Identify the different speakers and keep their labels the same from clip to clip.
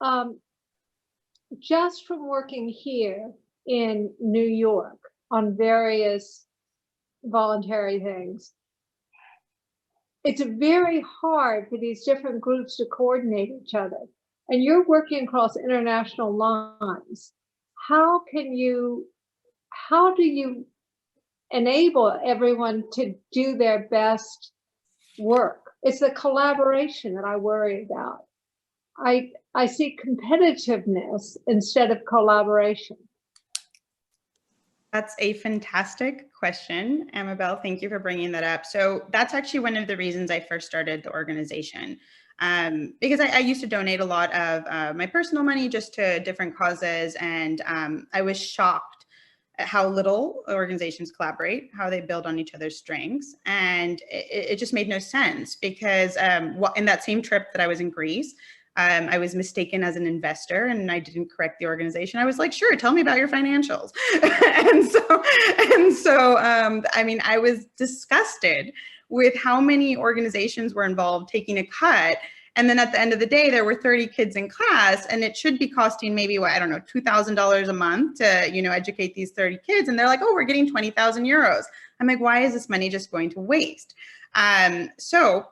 Speaker 1: Um, just from working here in New York on various voluntary things, it's very hard for these different groups to coordinate each other. And you're working across international lines. How can you, how do you enable everyone to do their best work? It's the collaboration that I worry about. I see competitiveness instead of collaboration.
Speaker 2: That's a fantastic question, Amabel. Thank you for bringing that up. So that's actually one of the reasons I first started the organization, because I used to donate a lot of my personal money just to different causes, and I was shocked at how little organizations collaborate, how they build on each other's strengths, and it just made no sense because in that same trip that I was in Greece, I was mistaken as an investor and I didn't correct the organization. I was like, sure, tell me about your financials. I mean, I was disgusted with how many organizations were involved taking a cut. And then at the end of the day, there were 30 kids in class and it should be costing maybe, what, I don't know, $2,000 a month to, educate these 30 kids. And they're like, oh, we're getting 20,000 euros. I'm like, why is this money just going to waste? So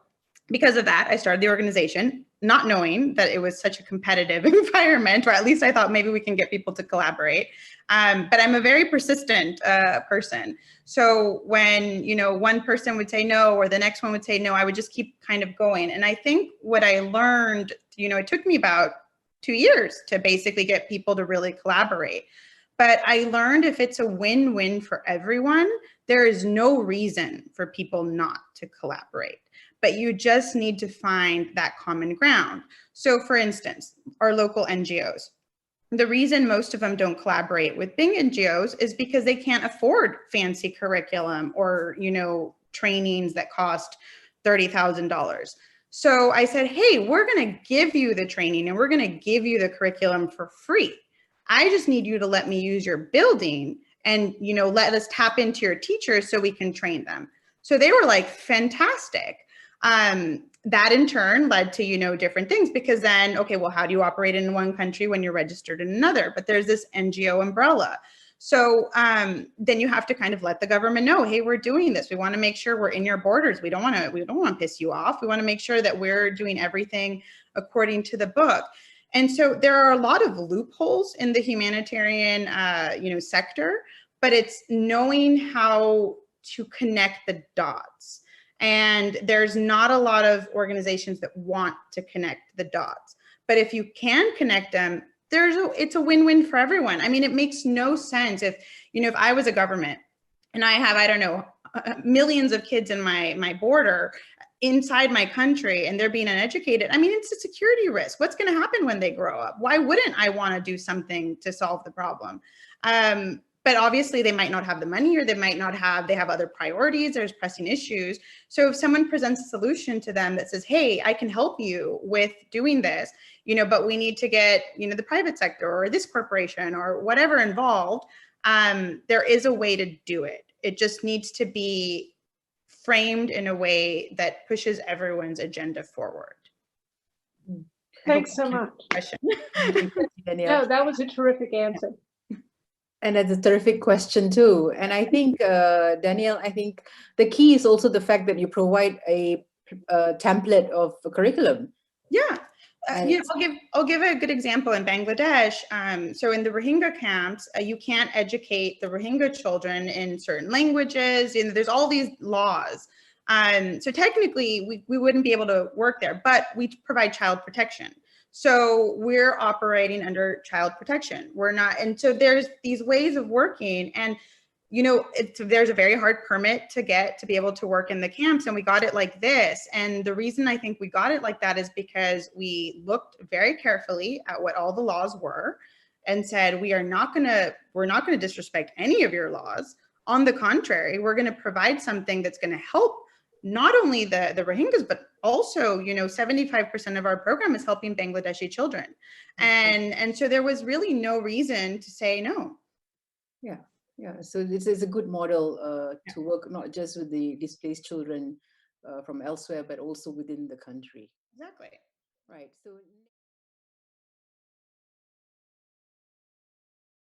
Speaker 2: because of that, I started the organization, not knowing that it was such a competitive environment, or at least I thought maybe we can get people to collaborate. But I'm a very persistent person. So when, one person would say no, or the next one would say no, I would just keep kind of going. And I think what I learned, it took me about 2 years to basically get people to really collaborate. But I learned if it's a win-win for everyone, there is no reason for people not to collaborate. But you just need to find that common ground. So for instance, our local NGOs, the reason most of them don't collaborate with big NGOs is because they can't afford fancy curriculum or, trainings that cost $30,000. So I said, hey, we're going to give you the training and we're going to give you the curriculum for free. I just need you to let me use your building and, let us tap into your teachers so we can train them. So they were like, fantastic. That in turn led to, different things, because then, okay, well, how do you operate in one country when you're registered in another? But there's this NGO umbrella. So then you have to kind of let the government know, hey, we're doing this. We want to make sure we're in your borders. We don't want to piss you off. We want to make sure that we're doing everything according to the book. And so there are a lot of loopholes in the humanitarian, sector, but it's knowing how to connect the dots. And there's not a lot of organizations that want to connect the dots. But if you can connect them, it's a win-win for everyone. I mean, it makes no sense if I was a government and I have, I don't know, millions of kids in my border inside my country and they're being uneducated. I mean, it's a security risk. What's going to happen when they grow up? Why wouldn't I want to do something to solve the problem? But obviously they might not have the money, or they have other priorities, there's pressing issues. So if someone presents a solution to them that says, hey, I can help you with doing this, but we need to get, the private sector or this corporation or whatever involved, there is a way to do it. It just needs to be framed in a way that pushes everyone's agenda forward.
Speaker 1: Thanks so much. No, that was a terrific answer.
Speaker 3: And that's a terrific question too. And I think, Danielle, I think the key is also the fact that you provide a template of a curriculum.
Speaker 2: Yeah. I'll give a good example in Bangladesh. So in the Rohingya camps, you can't educate the Rohingya children in certain languages, and there's all these laws. So technically, we wouldn't be able to work there, but we provide child protection. So we're operating under child protection. We're not, and so there's these ways of working, and there's a very hard permit to get to be able to work in the camps, and we got it like this. And the reason I think we got it like that is because we looked very carefully at what all the laws were and said, we're not going to disrespect any of your laws. On the contrary, we're going to provide something that's going to help not only the Rohingyas, but also, 75% of our program is helping Bangladeshi children. And so there was really no reason to say no.
Speaker 3: Yeah. So this is a good model to work not just with the displaced children from elsewhere, but also within the country.
Speaker 2: Exactly.
Speaker 3: Right. So